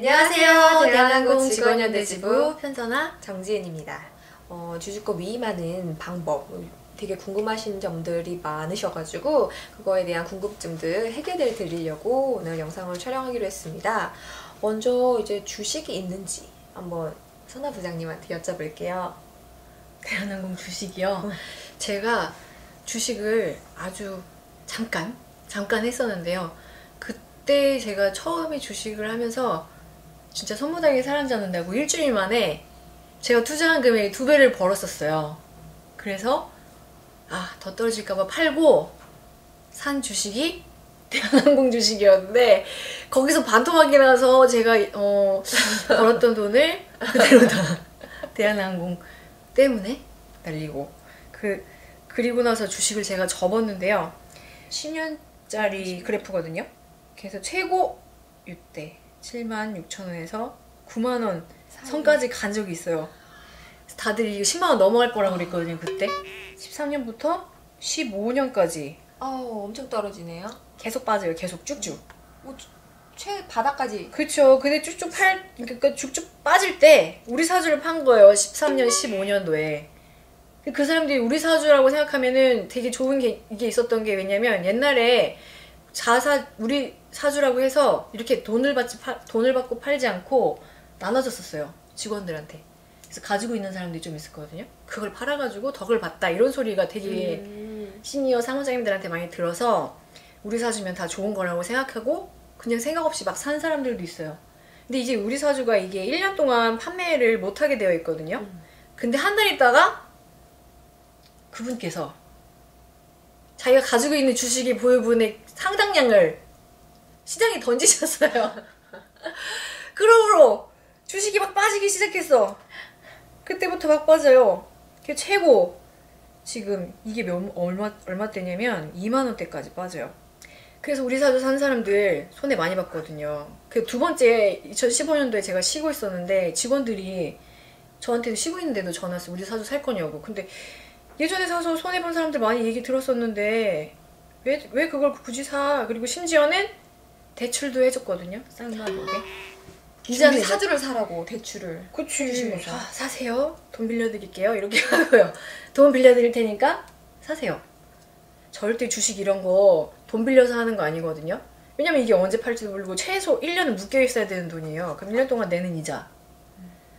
안녕하세요. 대한항공 직원연대지부 편선아 정지은입니다. 주주권 위임하는 방법 되게 궁금하신 점들이 많으셔가지고 그거에 대한 궁금증들 해결해 드리려고 오늘 영상을 촬영하기로 했습니다. 먼저 이제 주식이 있는지 한번 선아 부장님한테 여쭤볼게요. 대한항공 주식이요? 제가 주식을 아주 잠깐 했었는데요. 그때 제가 처음에 주식을 하면서 진짜 선무당에 사람 잡는다고 일주일 만에 제가 투자한 금액이 2배를 벌었었어요. 그래서 더 떨어질까봐 팔고 산 주식이 대한항공 주식이었는데 거기서 반토막이 나서 제가 벌었던 돈을 그대로 다 대한항공 때문에 날리고 그리고 나서 주식을 제가 접었는데요. 10년짜리 그래프거든요. 그래서 최고 이때 76,000원에서 90,000원 선까지 간 적이 있어요. 다들 이거 10만원 넘어갈 거라고 그랬거든요. 그때 13년부터 15년까지 엄청 떨어지네요. 계속 빠져요. 계속 쭉쭉. 바닥까지. 그쵸. 근데 그러니까 쭉쭉 빠질 때 우리 사주를 판 거예요. 13년, 15년도에. 그 사람들이 우리 사주라고 생각하면은 되게 좋은 게 이게 있었던 게 왜냐면 옛날에 우리 사주라고 해서 이렇게 돈을 받고 팔지 않고 나눠줬었어요. 직원들한테. 그래서 가지고 있는 사람들이 좀 있었거든요. 그걸 팔아가지고 덕을 봤다 이런 소리가 되게 시니어 사무장님들한테 많이 들어서 우리 사주면 다 좋은 거라고 생각하고 그냥 생각 없이 막 산 사람들도 있어요. 근데 이제 우리 사주가 이게 1년 동안 판매를 못하게 되어 있거든요. 근데 한 달 있다가 그분께서 자기가 가지고 있는 주식의 보유분의 상당량을 시장에 던지셨어요. 그러므로 주식이 막 빠지기 시작했어. 그때부터 막 빠져요. 그게 최고. 지금 이게 얼마 때냐면 2만원대까지 빠져요. 그래서 우리 사주 산 사람들 손해 많이 봤거든요. 그 두 번째 2015년도에 제가 쉬고 있었는데 직원들이 저한테도 쉬고 있는데도 전화 왔어요. 우리 사주 살 거냐고. 근데 예전에 사서 손해본 사람들 많이 얘기 들었었는데 왜 그걸 굳이 사? 그리고 심지어는 대출도 해줬거든요. 쌍방하게. 우리 사주를 사라고 대출을 해주신 거죠. 사세요. 돈 빌려드릴게요. 이렇게 하고요. 돈 빌려드릴 테니까 사세요. 절대 주식 이런 거 돈 빌려서 하는 거 아니거든요. 왜냐면 이게 언제 팔지도 모르고 최소 1년은 묶여 있어야 되는 돈이에요. 그럼 1년 동안 내는 이자.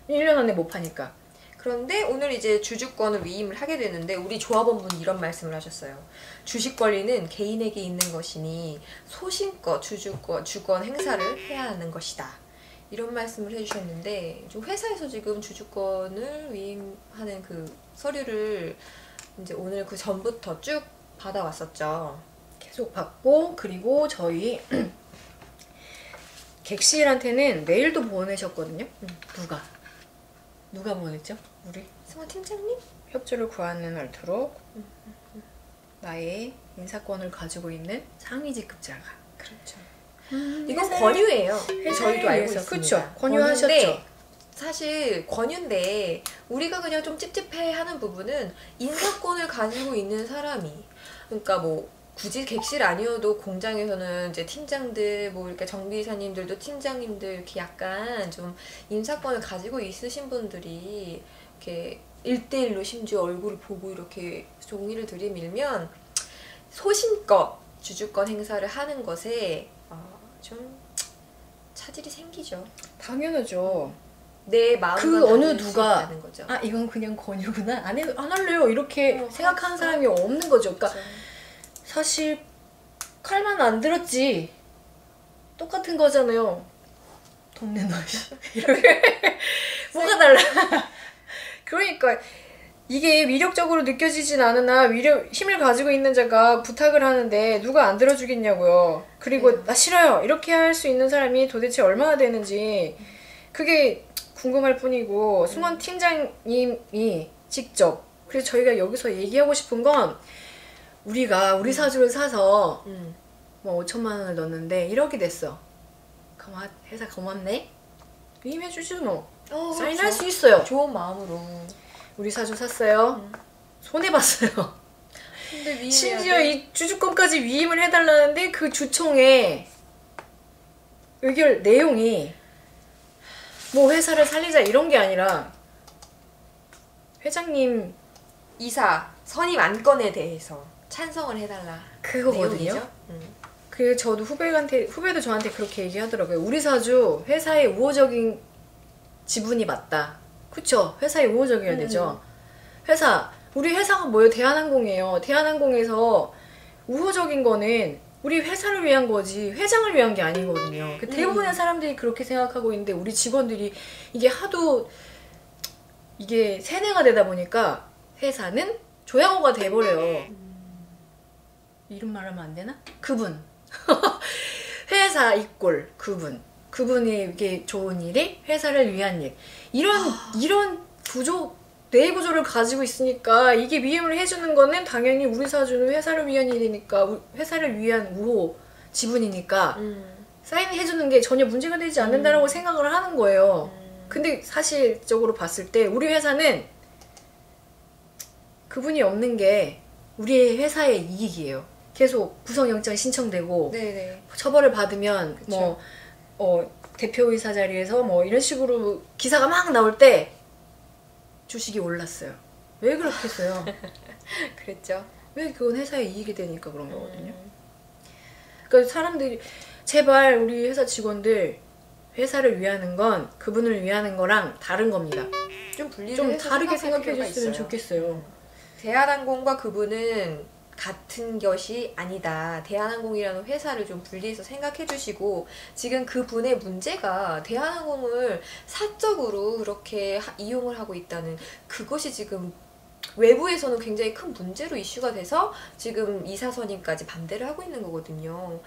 1년 안에 못 파니까. 그런데 오늘 이제 주주권을 위임을 하게 되는데 우리 조합원분이 이런 말씀을 하셨어요. 주식 권리는 개인에게 있는 것이니 소신껏 주권 행사를 해야 하는 것이다. 이런 말씀을 해주셨는데 회사에서 지금 주주권을 위임하는 그 서류를 이제 오늘 그 전부터 쭉 받아왔었죠. 계속 받고 그리고 저희 객실한테는 메일도 보내셨거든요. 누가 보냈죠? 우리 승화 팀장님? 협조를 구하는 알토록 나의 인사권을 가지고 있는 상위 직급자가. 그렇죠. 이건 권유예요. 저희도 알고 있습니다. 그렇죠. 권유하셨죠. 사실 권유인데 우리가 그냥 좀 찝찝해하는 부분은 인사권을 가지고 있는 사람이 그러니까 뭐 굳이 객실 아니어도 공장에서는 이제 팀장들 뭐 이렇게 정비사님들도 팀장님들 이렇게 약간 좀 인사권을 가지고 있으신 분들이 이렇게 1대1로 심지어 얼굴을 보고 이렇게 종이를 들이밀면 소신껏 주주권 행사를 하는 것에 좀 차질이 생기죠. 당연하죠. 내 마음과 그 어느 누가 거죠. 이건 그냥 권유구나 안 할래요 이렇게 생각하는 사람이 없는 거죠. 그러니까 사실 칼만 안 들었지 똑같은 거잖아요. 돈 내놔 이렇게 뭐가 달라. 그러니까 이게 위력적으로 느껴지진 않으나 힘을 가지고 있는 자가 부탁을 하는데 누가 안 들어주겠냐고요. 그리고 나 싫어요 이렇게 할 수 있는 사람이 도대체 얼마나 되는지 그게 궁금할 뿐이고 승원 팀장님이 직접 그래서 저희가 여기서 얘기하고 싶은 건 우리 사주를 사서 뭐 5천만 원을 넣었는데 1억이 됐어. 회사 고맙네? 위임해주지 뭐. 사인할 그렇죠. 수 있어요. 좋은 마음으로. 우리 사주 샀어요. 손해봤어요. 근데 심지어 이 주주권까지 위임을 해달라는데 그 주총의 의결 내용이 뭐 회사를 살리자 이런 게 아니라 회장님 이사 선임 안건에 대해서 찬성을 해달라. 그거거든요. 내용이죠. 그 저도 후배도 저한테 그렇게 얘기하더라고요. 우리 사주 회사의 우호적인 지분이 맞다. 그쵸? 회사에 우호적이어야 되죠. 우리 회사가 뭐예요? 대한항공이에요. 대한항공에서 우호적인 거는 우리 회사를 위한 거지 회장을 위한 게 아니거든요. 대부분의 사람들이 그렇게 생각하고 있는데 우리 직원들이 이게 하도 이게 세뇌가 되다 보니까 회사는 조양호가 돼버려요. 이름 말하면 안 되나? 그분. 회사 이꼴 그분이 이게 좋은 일이 회사를 위한 일. 이런 뇌 구조를 가지고 있으니까 이게 위임을 해주는 거는 당연히 우리 사주는 회사를 위한 일이니까 회사를 위한 우호 지분이니까 사인해주는 게 전혀 문제가 되지 않는다라고 생각을 하는 거예요. 근데 사실적으로 봤을 때 우리 회사는 그분이 없는 게 우리 회사의 이익이에요. 계속 구속영장 신청되고 네네. 처벌을 받으면 그쵸. 대표이사 자리에서 뭐 이런 식으로 기사가 막 나올 때 주식이 올랐어요. 왜 그렇겠어요? 그랬죠. 왜 그건 회사의 이익이 되니까 그런 거거든요. 그러니까 사람들이 제발 우리 회사 직원들 회사를 위하는 건 그분을 위하는 거랑 다른 겁니다. 좀 분리를 좀 해서 다르게 생각할 생각해 필요가 줬으면 있어요. 좋겠어요. 대한항공과 그분은 같은 것이 아니다. 대한항공이라는 회사를 좀 분리해서 생각해 주시고 지금 그분의 문제가 대한항공을 사적으로 그렇게 이용을 하고 있다는 그것이 지금 외부에서는 굉장히 큰 문제로 이슈가 돼서 지금 이사 선임까지 반대를 하고 있는 거거든요.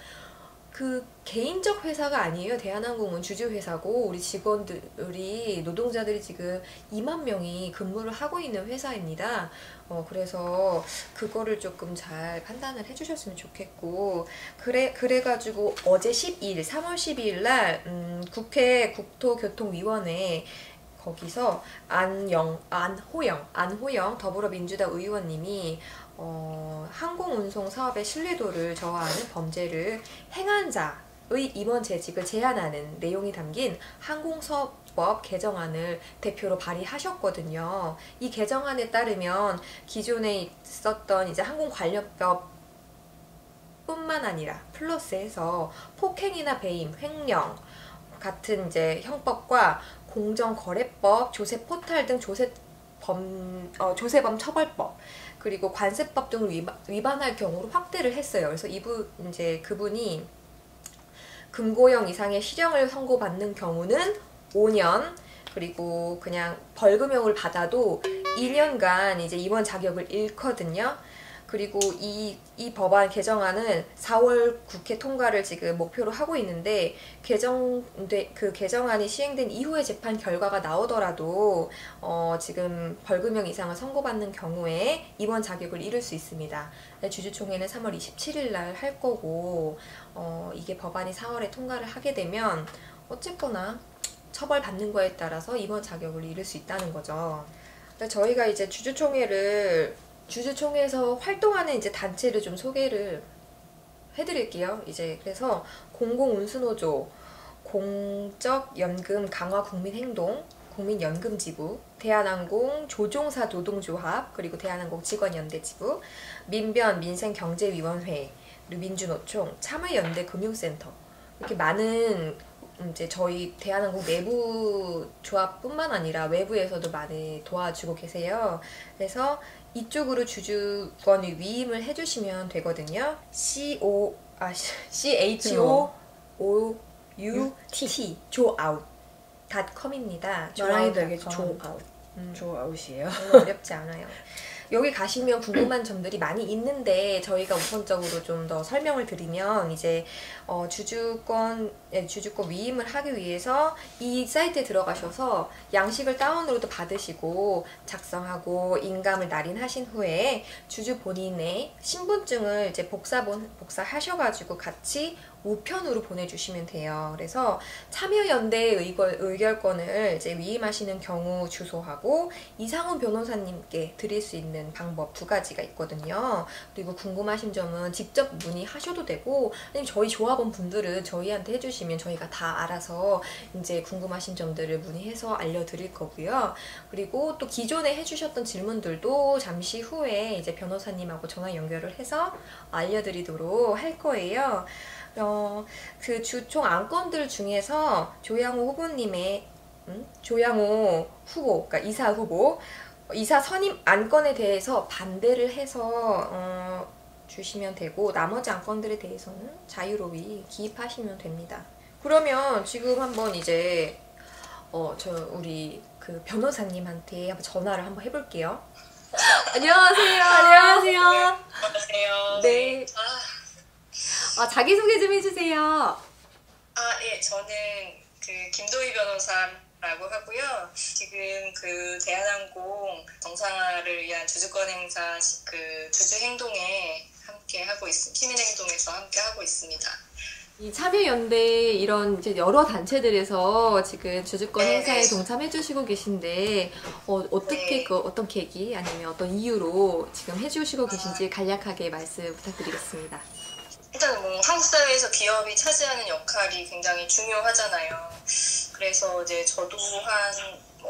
그 개인적 회사가 아니에요. 대한항공은 주주회사고 우리 직원들이 노동자들이 지금 2만 명이 근무를 하고 있는 회사입니다. 그래서 그거를 조금 잘 판단을 해주셨으면 좋겠고 그래가지고 어제 3월 12일 날 국회 국토교통위원회 거기서 안호영 더불어민주당 의원님이 항공운송 사업의 신뢰도를 저하하는 범죄를 행한 자의 임원 재직을 제한하는 내용이 담긴 항공사업법 개정안을 대표로 발의하셨거든요. 이 개정안에 따르면 기존에 있었던 이제 항공관련법 뿐만 아니라 플러스해서 폭행이나 배임, 횡령 같은 이제 형법과 공정거래법, 조세포탈 등 조세범 처벌법 그리고 관세법 등을 위반할 경우로 확대를 했어요. 그래서 그분이 금고형 이상의 실형을 선고받는 경우는 5년 그리고 그냥 벌금형을 받아도 2년간 이제 임원 자격을 잃거든요. 그리고 이 법안 개정안은 4월 국회 통과를 지금 목표로 하고 있는데 그 개정안이 시행된 이후에 재판 결과가 나오더라도 지금 벌금형 이상을 선고받는 경우에 임원 자격을 잃을 수 있습니다. 주주총회는 3월 27일 날 할 거고 이게 법안이 4월에 통과를 하게 되면 어쨌거나 처벌받는 거에 따라서 임원 자격을 잃을 수 있다는 거죠. 저희가 이제 주주총회에서 활동하는 이제 단체를 좀 소개를 해드릴게요. 이제 그래서 공공운수노조, 공적연금 강화 국민행동, 국민연금지부, 대한항공 조종사 노동조합, 그리고 대한항공 직원연대지부, 민변 민생경제위원회, 그리고 민주노총, 참여연대 금융센터 이렇게 많은 이제 저희 대한항공 내부 조합뿐만 아니라 외부에서도 많이 도와주고 계세요. 그래서 이쪽으로 주주권을 위임을 해주시면 되거든요. CHOOUT joaut.com입니다. 말하기도 되게 조아웃. 조아웃이에요. 어렵지 않아요. 여기 가시면 궁금한 점들이 많이 있는데 저희가 우선적으로 좀 더 설명을 드리면 이제 주주권 위임을 하기 위해서 이 사이트에 들어가셔서 양식을 다운로드 받으시고 작성하고 인감을 날인하신 후에 주주 본인의 신분증을 이제 복사하셔가지고 같이 우편으로 보내주시면 돼요. 그래서 참여연대 의결권을 이제 위임하시는 경우 주소하고 이상훈 변호사님께 드릴 수 있는 방법 두 가지가 있거든요. 그리고 궁금하신 점은 직접 문의하셔도 되고, 아니면 저희 조합원 분들은 저희한테 해주시면 저희가 다 알아서 이제 궁금하신 점들을 문의해서 알려드릴 거고요. 그리고 또 기존에 해주셨던 질문들도 잠시 후에 이제 변호사님하고 전화 연결을 해서 알려드리도록 할 거예요. 그 주총 안건들 중에서 조양호 후보님의 조양호 후보, 그러니까 이사 후보, 이사 선임 안건에 대해서 반대를 해서 주시면 되고, 나머지 안건들에 대해서는 자유로이 기입하시면 됩니다. 그러면 지금 한번 이제 우리 그 변호사님한테 한번 전화를 한번 해볼게요. 안녕하세요. 안녕하세요. 안녕하세요. 네. 자기소개 좀 해주세요. 예, 저는 그 김도희 변호사라고 하고요. 지금 그 대한항공 정상화를 위한 주주권 행사 그 주주 행동에 함께 하고 시민 행동에서 함께 하고 있습니다. 이 참여연대 이런 이제 여러 단체들에서 지금 주주권 행사에 동참해주시고 계신데 어떻게 어떤 계기 아니면 어떤 이유로 지금 해주시고 계신지 간략하게 말씀 부탁드리겠습니다. 일단 뭐 한국 사회에서 기업이 차지하는 역할이 굉장히 중요하잖아요. 그래서 이제 저도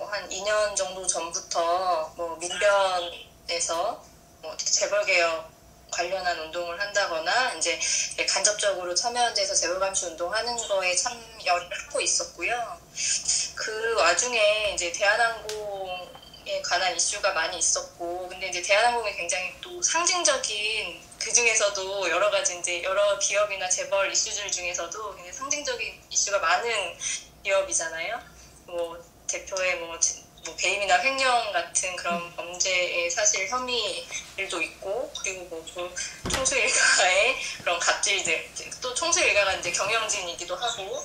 한 2년 정도 전부터 민변에서 재벌 개혁 관련한 운동을 한다거나 이제 간접적으로 참여연대에서 재벌 감시 운동하는 거에 참여를 하고 있었고요. 그 와중에 이제 대한항공에 관한 이슈가 많이 있었고, 근데 이제 대한항공이 굉장히 또 상징적인, 그 중에서도 여러 가지 이제 여러 기업이나 재벌 이슈들 중에서도 굉장히 상징적인 이슈가 많은 기업이잖아요. 대표의 배임이나 횡령 같은 그런 범죄의 사실 혐의들도 있고, 그리고 총수 일가의 그런 갑질들, 또 총수 일가가 이제 경영진이기도 하고,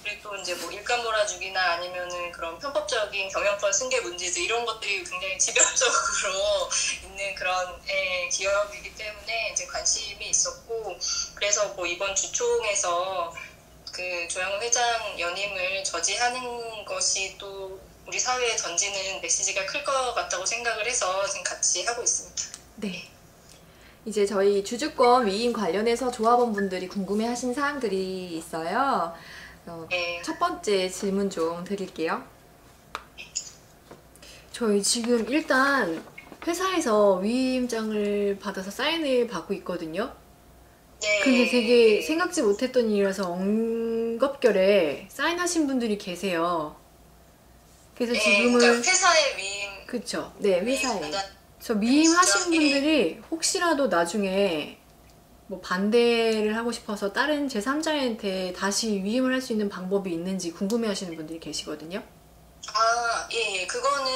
그리고 또 이제 일감 몰아주기나 아니면은 그런 편법적인 경영권 승계 문제들, 이런 것들이 굉장히 집약적으로 있는 그런 기업이기 때문에 이제 관심이 있었고, 그래서 이번 주총에서 그 조양호 회장 연임을 저지하는 것이 또 우리 사회에 던지는 메시지가 클 것 같다고 생각을 해서 지금 같이 하고 있습니다. 네. 이제 저희 주주권 위임 관련해서 조합원분들이 궁금해하신 사항들이 있어요. 네. 첫 번째 질문 좀 드릴게요. 저희 지금 일단 회사에서 위임장을 받아서 사인을 받고 있거든요. 네. 근데 되게 생각지 못했던 일이라서 엉겁결에 사인하신 분들이 계세요. 그래서 지금은 그러니까 회사의 위임. 그쵸. 네, 회사에. 저 위임하신 분들이 혹시라도 나중에 반대를 하고 싶어서 다른 제3자한테 다시 위임을 할 수 있는 방법이 있는지 궁금해하시는 분들이 계시거든요. 예. 그거는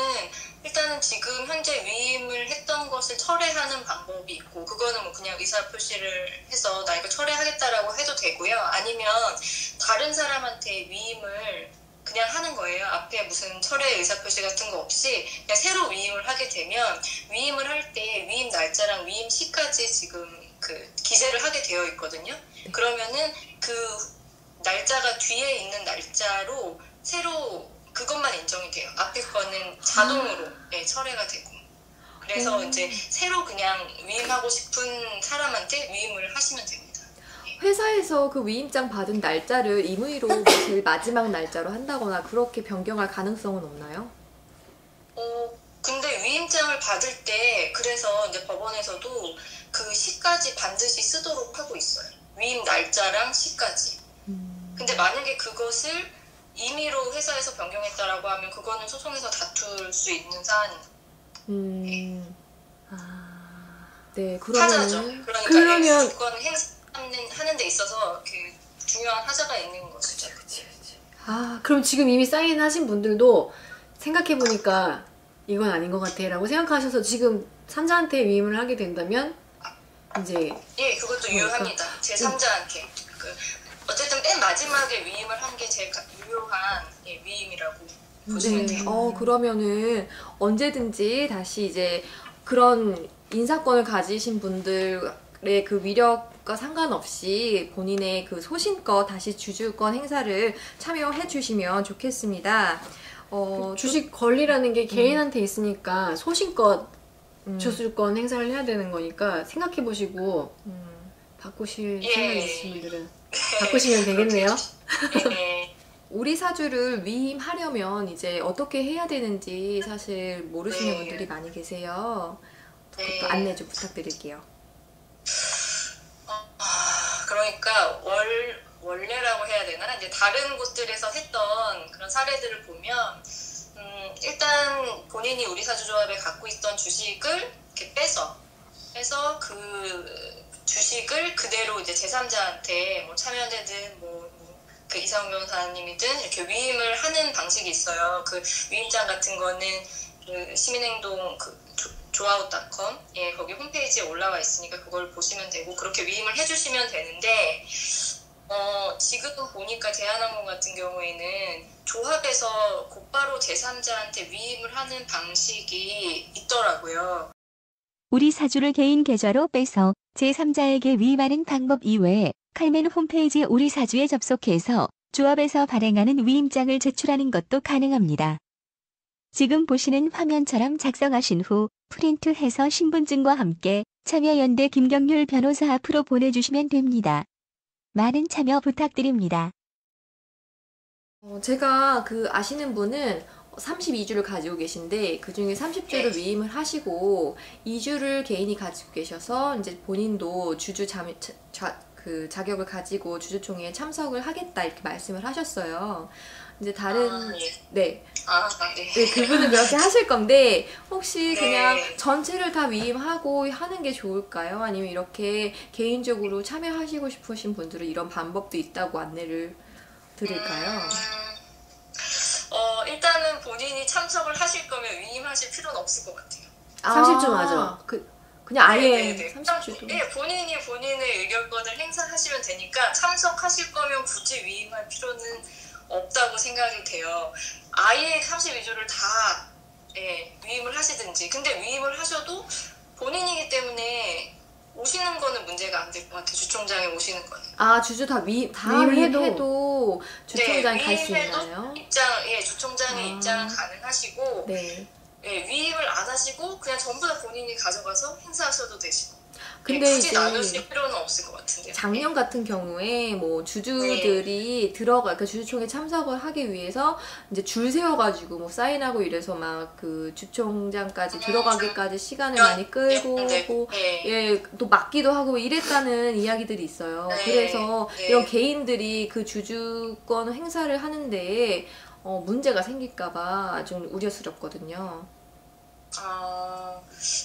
일단은 지금 현재 위임을 했던 것을 철회하는 방법이 있고, 그거는 그냥 의사표시를 해서 나 이거 철회하겠다라고 해도 되고요. 아니면 다른 사람한테 위임을 그냥 하는 거예요. 앞에 무슨 철회 의사표시 같은 거 없이 그냥 새로 위임을 하게 되면, 위임을 할 때 위임 날짜랑 위임 시까지 지금 그 기재를 하게 되어 있거든요. 그러면은 그 날짜가 뒤에 있는 날짜로 새로 그것만 인정이 돼요. 앞에 거는 자동으로 철회가 되고. 그래서 이제 새로 그냥 위임하고 싶은 사람한테 위임을 하시면 됩니다. 회사에서 그 위임장 받은 날짜를 임의로 제일 마지막 날짜로 한다거나 그렇게 변경할 가능성은 없나요? 근데 위임장을 받을 때 그래서 이제 법원에서도 그 시까지 반드시 쓰도록 하고 있어요. 위임 날짜랑 시까지. 근데 만약에 그것을 임의로 회사에서 변경했다라고 하면 그거는 소송에서 다툴 수 있는 사안입니다. 네, 하자죠. 그러면 그러니까 주권 행사하는 데 있어서 그 중요한 하자가 있는 것이죠. 그치. 그럼 지금 이미 사인하신 분들도 생각해보니까 이건 아닌 것 같아 라고 생각하셔서 지금 3자한테 위임을 하게 된다면 이제 그것도 유효합니다. 제3자한테. 어쨌든 맨 마지막에 위임을 한 게 제일 유효한 위임이라고 보시면 돼요. 그러면은 언제든지 다시 이제 그런 인사권을 가지신 분들 주주들의 그 위력과 상관없이 본인의 그 소신껏 다시 주주권 행사를 참여해 주시면 좋겠습니다. 주식 권리라는 게 개인한테 있으니까 소신껏 주주권 행사를 해야 되는 거니까 생각해 보시고 바꾸실 생각이 있으신 분들은 바꾸시면 되겠네요. 예. 우리 사주를 위임하려면 이제 어떻게 해야 되는지 사실 모르시는 네. 분들이 많이 계세요. 네. 그것도 안내 좀 부탁드릴게요. 그러니까 원래라고 해야 되나? 이제 다른 곳들에서 했던 그런 사례들을 보면 일단 본인이 우리 사주조합에 갖고 있던 주식을 이렇게 빼서 그 주식을 그대로 이제 제3자한테 뭐 참여자든 그 이상훈 변호사님이든 이렇게 위임을 하는 방식이 있어요. 그 위임장 같은 거는 그 시민행동 그 조아웃닷컴 거기 홈페이지에 올라와 있으니까 그걸 보시면 되고 그렇게 위임을 해주시면 되는데 지금 보니까 대한항공 같은 경우에는 조합에서 곧바로 제3자한테 위임을 하는 방식이 있더라고요. 우리 사주를 개인 계좌로 빼서 제3자에게 위임하는 방법 이외에 칼멘 홈페이지 우리 사주에 접속해서 조합에서 발행하는 위임장을 제출하는 것도 가능합니다. 지금 보시는 화면처럼 작성하신 후 프린트해서 신분증과 함께 참여연대 김경률 변호사 앞으로 보내주시면 됩니다. 많은 참여 부탁드립니다. 제가 그 아시는 분은 32주를 가지고 계신데 그 중에 30주를 위임을 하시고 2주를 개인이 가지고 계셔서 이제 본인도 주주 그 자격을 가지고 주주총회에 참석을 하겠다 이렇게 말씀을 하셨어요. 이제 다른 네. 네, 그분은 그렇게 하실 건데 혹시 그냥 전체를 다 위임하고 하는 게 좋을까요? 아니면 이렇게 개인적으로 참여하시고 싶으신 분들은 이런 방법도 있다고 안내를 드릴까요? 일단은 본인이 참석을 하실 거면 위임하실 필요는 없을 것 같아요. 30주 맞아. 그냥 아예 네네네. 30주도. 예, 본인이 본인의 의결권을 행사하시면 되니까 참석하실 거면 굳이 위임할 필요는 없다고 생각이 돼요. 아예 32주를 다 위임을 하시든지. 근데 위임을 하셔도 본인이기 때문에 오시는 거는 문제가 안 될 것 같아요. 주총장에 오시는 거는. 주주 다 위임을 해도 주총장에 갈 수 있나요? 주총장의 입장은 가능하시고 네. 위임을 안 하시고 그냥 전부 다 본인이 가져가서 행사하셔도 되시고. 근데 굳이 이제 나누실 필요는 없을 것 같은데요. 작년 같은 경우에 뭐 주주들이 그러니까 주주총회 참석을 하기 위해서 이제 줄 세워가지고 뭐 사인하고 이래서 막 그 주총장까지 들어가기까지 시간을 많이 끌고 또 막기도 하고 이랬다는 이야기들이 있어요. 그래서 이런 개인들이 그 주주권 행사를 하는데 문제가 생길까봐 좀 우려스럽거든요.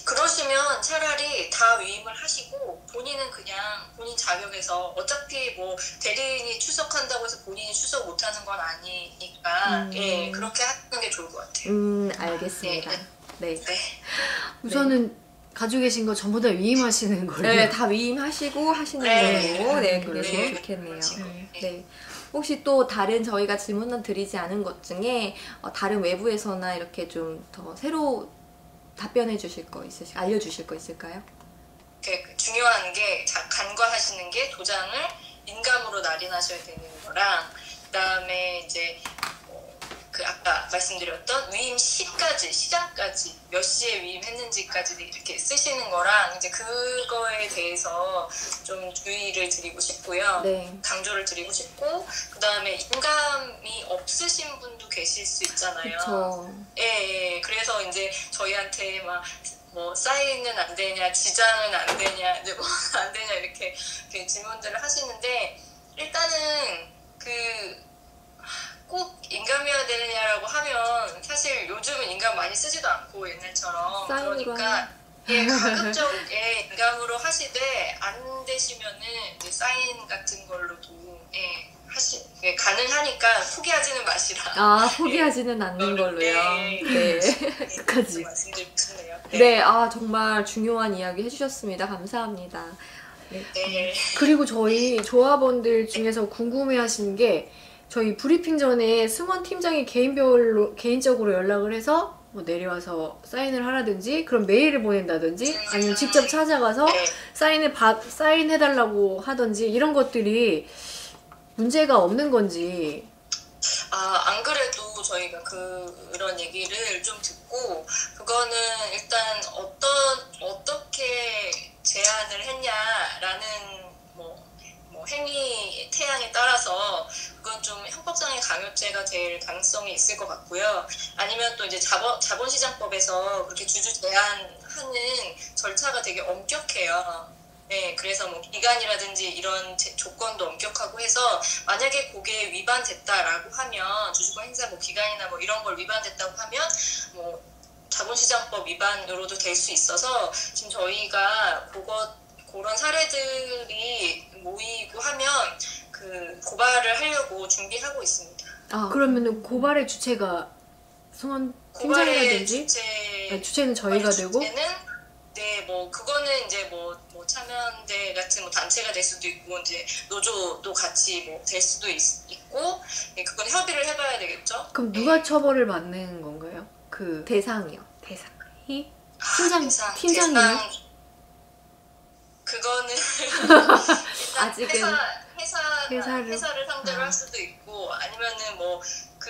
그러시면 차라리 다 위임을 하시고 본인은 그냥 본인 자격에서 어차피 뭐 대리인이 출석한다고 해서 본인이 출석 못하는 건 아니니까 그렇게 하는 게 좋을 것 같아요. 알겠습니다. 네. 우선은 가지고 계신 거 전부 다 위임하시는 걸로. 네, 다 위임하시고 하시는 걸로 그게 제일 좋겠네요. 네. 혹시 또 다른 저희가 질문을 드리지 않은 것 중에 다른 외부에서나 이렇게 좀 더 새로 답변해 주실 거 알려주실 거 있을까요? 중요한 게 간과하시는 게 도장을 인감으로 날인하셔야 되는 거랑 그다음에 이제 그 아까 말씀드렸던 위임 시간까지 몇 시에 위임했는지까지 이렇게 쓰시는 거랑 이제 그거에 대해서 좀 주의를 드리고 싶고요. 강조를 드리고 싶고 그다음에 인감이 없으신 분도 계실 수 있잖아요. 그쵸. 그래서 이제 저희한테 뭐 사인은 안 되냐, 지장은 안 되냐, 이제 뭐 안 되냐 이렇게 질문들을 하시는데 일단은 꼭 인감이어야 되느냐라고 하면 사실 요즘은 인감 많이 쓰지도 않고 옛날처럼 그러니까 가급적 인감으로 하시되 안 되시면은 이제 사인 같은 걸로도 가능하니까 포기하지는 마시라. 포기하지는 않는 걸로요. 끝까지. 말씀드리고 싶네요. 정말 중요한 이야기 해주셨습니다. 감사합니다. 그리고 저희 조합원들 중에서 궁금해하시는 게 저희 브리핑 전에 승원 팀장이 개인적으로 연락을 해서 뭐 내려와서 사인을 하라든지 그런 메일을 보낸다든지 아니면 직접 찾아가서 사인해달라고 하든지 이런 것들이 문제가 없는 건지. 안 그래도 저희가 그런 얘기를 좀 듣고, 그거는 일단 어떻게 제안을 했냐라는 행위 태양에 따라서 그건 좀 형법상의 강요죄가 될 가능성이 있을 것 같고요. 아니면 또 이제 자본시장법에서 그렇게 주주 제한하는 절차가 되게 엄격해요. 네, 그래서 뭐 기간이라든지 이런 조건도 엄격하고 해서 만약에 그게 위반됐다라고 하면, 주주권 행사 뭐 기간이나 뭐 이런 걸 위반됐다고 하면 뭐 자본시장법 위반으로도 될 수 있어서, 지금 저희가 그런 사례들이 모이고 하면 그 고발을 하려고 준비하고 있습니다. 그러면은 고발의 주체가 승원 팀장이라든지 주체는 저희가 되고. 네, 뭐 그거는 이제 뭐 참여연대 같은 뭐 단체가 될 수도 있고, 이제 노조도 같이 뭐 될 수도 있고, 그건 협의를 해봐야 되겠죠. 그럼 누가 처벌을 받는 건가요? 그 대상이요. 대상이 팀장이요? 그거는 아직은 회사를 상대로 할 수도 있고, 아니면은 뭐 그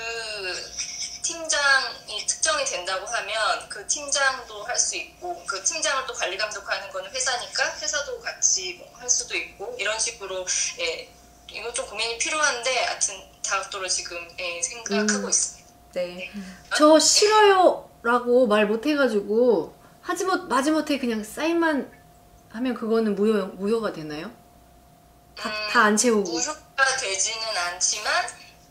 팀장이 특정이 된다고 하면 그 팀장도 할 수 있고, 그 팀장을 또 관리 감독하는 거는 회사니까 회사도 같이 뭐 할 수도 있고, 이런 식으로 이거 좀 고민이 필요한데, 하여튼 다각도로 지금 생각하고 있습니다. 네. 저 싫어요라고 말 못해가지고 마지못해 그냥 사인만 하면 그거는 무효가 되나요? 다 안 채우고. 무효가 되지는 않지만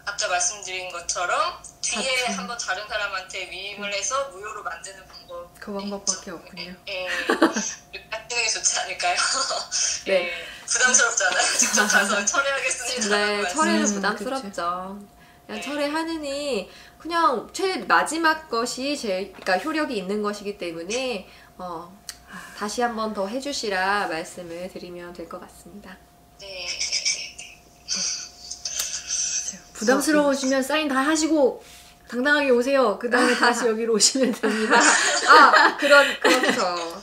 아까 말씀드린 것처럼 뒤에 한번 다른 사람한테 위임을 해서 무효로 만드는 방법. 그 방법밖에 없군요. 하시는 게 좋지 않을까요? 네. 부담스럽잖아요. 직접 가서 철회하겠습니다. 네, 철회는 부담스럽죠. 그냥 철회하느니 그냥 마지막 것이 그러니까 효력이 있는 것이기 때문에 다시 한 번 더 해주시라 말씀을 드리면 될 것 같습니다. 네. 부담스러우시면 사인 다 하시고 당당하게 오세요. 그 다음에 다시 여기로 오시면 됩니다. 그렇죠.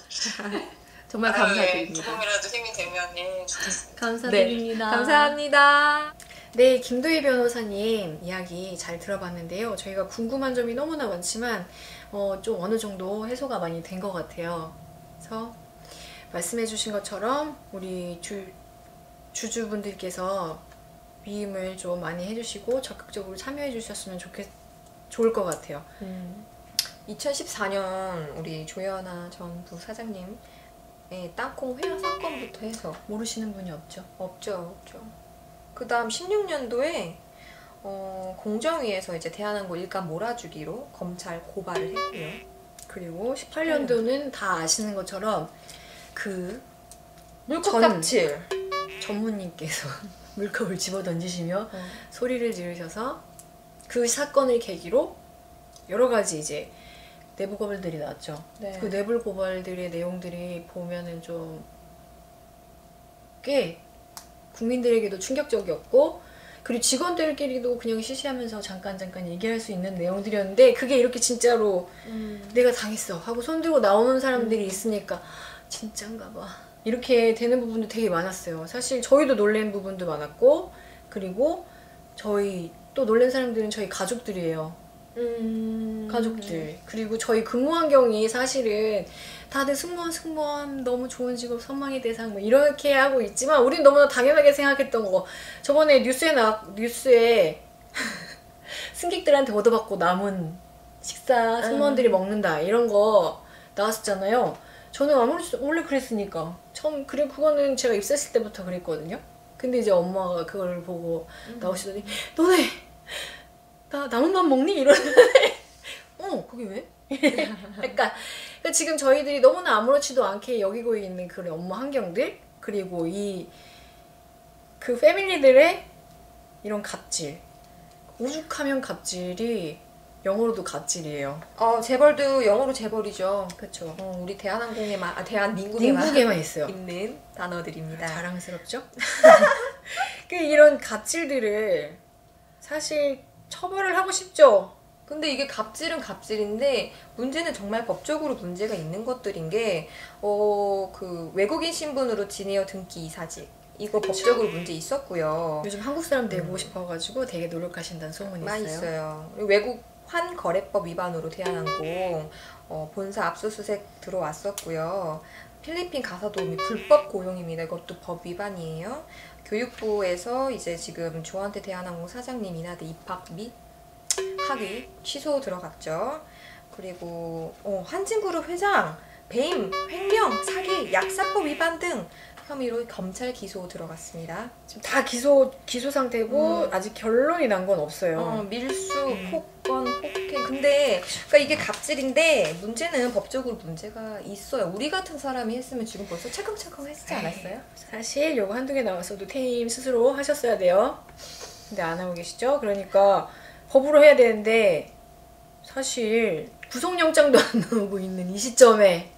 정말 감사드립니다. 조금이라도 힘이 되면 좋겠습니다. 감사드립니다. 네, 감사합니다. 네, 김도희 변호사님 이야기 잘 들어봤는데요. 저희가 궁금한 점이 너무나 많지만 좀 어느 정도 해소가 많이 된 것 같아요. 그래서 말씀해주신 것처럼 우리 주주분들께서 위임을 좀 많이 해주시고 적극적으로 참여해 주셨으면 좋을 것 같아요. 2014년 우리 조연아 전 부사장님 땅콩 회화 사건부터 해서 모르시는 분이 없죠? 없죠. 그 다음 16년도에 공정위에서 이제 대한항공 일감 몰아주기로 검찰 고발을 했고요. 그리고 18년도는 다 아시는 것처럼 그 물컵갑질 전무님께서 물컵을 집어 던지시며 소리를 지르셔서 그 사건을 계기로 여러 가지 이제 내부 고발들이 나왔죠. 네. 그 내부 고발들의 내용들이 보면은 좀 꽤 국민들에게도 충격적이었고, 그리고 직원들끼리도 그냥 시시하면서 잠깐 얘기할 수 있는 내용들이었는데, 그게 이렇게 진짜로 내가 당했어 하고 손들고 나오는 사람들이 있으니까 진짠가 봐 이렇게 되는 부분도 되게 많았어요. 사실 저희도 놀란 부분도 많았고, 그리고 저희 또 놀란 사람들은 저희 가족들이에요. 가족들. 그리고 저희 근무 환경이 사실은 다들 승무원 너무 좋은 직업 선망의 대상 뭐 이렇게 하고 있지만, 우린 너무나 당연하게 생각했던 거, 저번에 뉴스에 승객들한테 얻어받고 남은 식사 승무원들이 먹는다 이런 거 나왔었잖아요. 저는 원래 그랬으니까 그리고 그거는 제가 입사했을 때부터 그랬거든요. 근데 이제 엄마가 그걸 보고 나오시더니 너네 나 남은 밥 먹니? 이러는데 그게 왜? 그러니까 지금 저희들이 너무나 아무렇지도 않게 여기고 있는 그런 업무 환경들, 그리고 그 패밀리들의 이런 갑질, 오죽하면 갑질이 영어로도 갑질이에요. 재벌도 영어로 재벌이죠. 그렇죠. 우리 대한민국에만 있어요. 있는 단어들입니다. 자랑스럽죠? 이런 갑질들을 사실 처벌을 하고 싶죠. 근데 이게 갑질은 갑질인데 문제는 정말 법적으로 문제가 있는 것들인 게 그 외국인 신분으로 지내어 등기 이사직 이거 법적으로 문제 있었고요. 요즘 한국 사람 되고 싶어가지고 되게 노력하신다는 소문이 많이 있어요. 있어요. 그리고 외국 환거래법 위반으로 대한항공 본사 압수수색 들어왔었고요. 필리핀 가사도우미 불법 고용입니다. 이것도 법 위반이에요. 교육부에서 이제 지금 조한태 대한항공 사장님 인하대 입학 및 학위 취소 들어갔죠. 그리고 한진그룹 회장 배임, 횡령, 사기, 약사법 위반 등 혐의로 검찰 기소 들어갔습니다. 지금 다 기소 상태고 아직 결론이 난 건 없어요. 밀수, 폭건, 폭행. 근데 그러니까 이게 갑질인데 문제는 법적으로 문제가 있어요. 우리 같은 사람이 했으면 지금 벌써 차근차근 했지 않았어요? 사실 요거 한두 개 나왔어도 퇴임 스스로 하셨어야 돼요. 근데 안 하고 계시죠? 그러니까 법으로 해야 되는데 사실 구속영장도 안 나오고 있는 이 시점에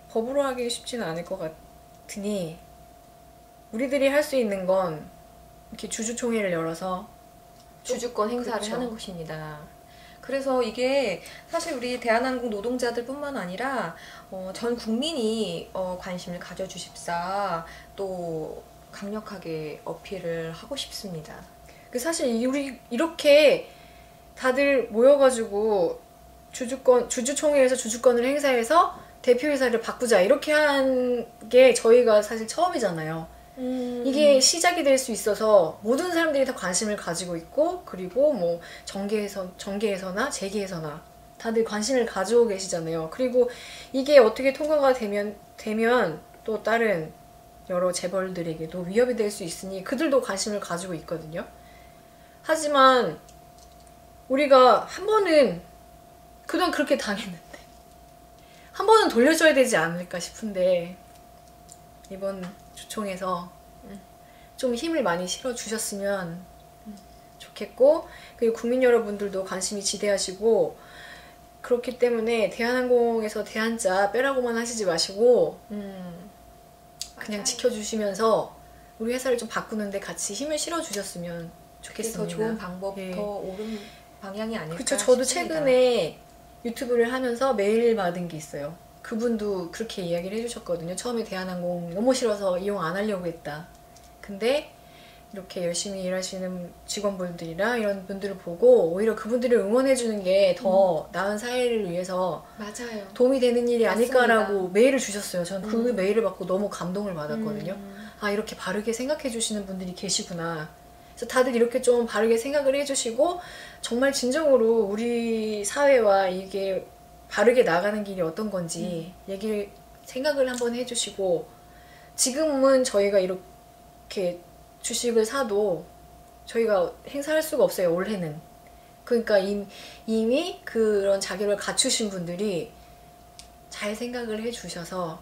법으로 하기 쉽지는 않을 것 같으니 우리들이 할 수 있는 건 이렇게 주주총회를 열어서 주주권 행사를 그렇죠. 하는 것입니다. 그래서 이게 사실 우리 대한항공 노동자들뿐만 아니라 전 국민이 관심을 가져주십사 또 강력하게 어필을 하고 싶습니다. 사실 우리 이렇게 다들 모여가지고 주주총회에서 주주권을 행사해서 대표이사를 바꾸자 이렇게 한 게 저희가 사실 처음이잖아요. 이게 시작이 될 수 있어서 모든 사람들이 다 관심을 가지고 있고 그리고 뭐 정계에서나 재계에서나 다들 관심을 가지고 계시잖아요. 그리고 이게 어떻게 통과가 되면 또 다른 여러 재벌들에게도 위협이 될 수 있으니 그들도 관심을 가지고 있거든요. 하지만 우리가 한 번은 그동안 그렇게 당했는데 한 번은 돌려줘야 되지 않을까 싶은데 이번 주총에서 좀 힘을 많이 실어주셨으면 좋겠고 그리고 국민 여러분들도 관심이 지대하시고 그렇기 때문에 대한항공에서 대한자 빼라고만 하시지 마시고 그냥 지켜주시면서 우리 회사를 좀 바꾸는데 같이 힘을 실어주셨으면 좋겠습니다. 더 좋은 방법, 예. 더 옳은 방향이 아닐까 그렇죠. 저도 싶습니다. 최근에 유튜브를 하면서 메일 받은 게 있어요. 그분도 그렇게 이야기를 해주셨거든요. 처음에 대한항공 너무 싫어서 이용 안 하려고 했다. 근데 이렇게 열심히 일하시는 직원분들이나 이런 분들을 보고 오히려 그분들을 응원해주는 게 더 나은 사회를 위해서 맞아요. 도움이 되는 일이 맞습니다. 아닐까라고 메일을 주셨어요. 전 그 메일을 받고 너무 감동을 받았거든요. 아, 이렇게 바르게 생각해 주시는 분들이 계시구나. 그래서 다들 이렇게 좀 바르게 생각을 해주시고 정말 진정으로 우리 사회와 이게 바르게 나가는 길이 어떤 건지 생각을 한번 해주시고 지금은 저희가 이렇게 주식을 사도 저희가 행사할 수가 없어요. 올해는. 그러니까 이미 그런 자격을 갖추신 분들이 잘 생각을 해주셔서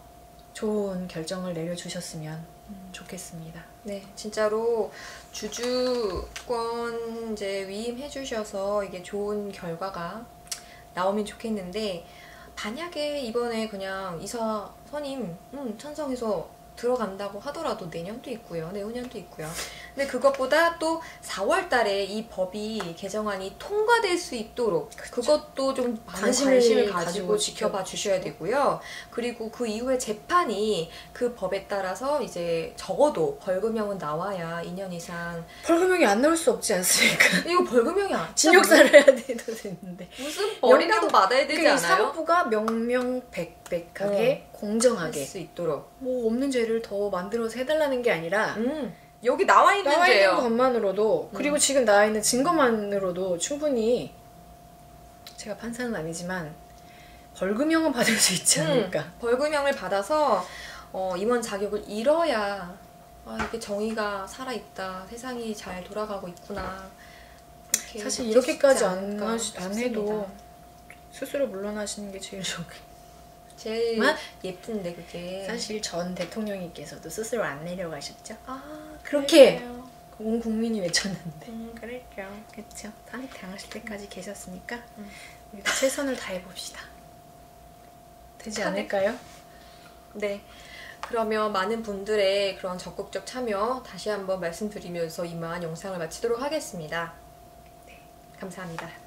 좋은 결정을 내려주셨으면 좋겠습니다. 네, 진짜로 주주권 이제 위임해 주셔서 이게 좋은 결과가 나오면 좋겠는데 만약에 이번에 그냥 이사 선임 찬성해서 들어간다고 하더라도 내년도 있고요. 내후년도 있고요. 근데 그것보다 또 4월 달에 이 법이 개정안이 통과될 수 있도록 그것도 좀 많은 관심을 가지고 지켜봐 주셔야 되고요. 그리고 그 이후에 재판이 그 법에 따라서 이제 적어도 벌금형은 나와야 2년 이상 벌금형이 안 나올 수 없지 않습니까? 이거 벌금형이 안 징역사를 해야 돼도 되는데 무슨 벌이라도 받아야 되지 않아요? 사법부가 명명백백하게 공정하게 할 수 있도록 뭐 없는 죄를 더 만들어서 해달라는 게 아니라 여기 나와 있는 나와 있는 죄요. 것만으로도 그리고 지금 나와 있는 증거만으로도 충분히 제가 판사는 아니지만 벌금형은 받을 수 있지 않을까. 벌금형을 받아서 임원 자격을 잃어야 이게 정의가 살아있다. 세상이 잘 돌아가고 있구나. 사실 이렇게까지 안 싶습니다. 해도 스스로 물러나시는 게 제일 좋겠 제일 예쁜데 그게 사실 전 대통령님께서도 스스로 안 내려가셨죠? 그렇게 온 국민이 외쳤는데 그럴게요. 그렇죠. 다음에 당하실 때까지 계셨으니까 우리도 최선을 다해봅시다. 되지 않을까요? 네. 그러면 많은 분들의 그런 적극적 참여 다시 한번 말씀드리면서 이만 영상을 마치도록 하겠습니다. 네. 감사합니다.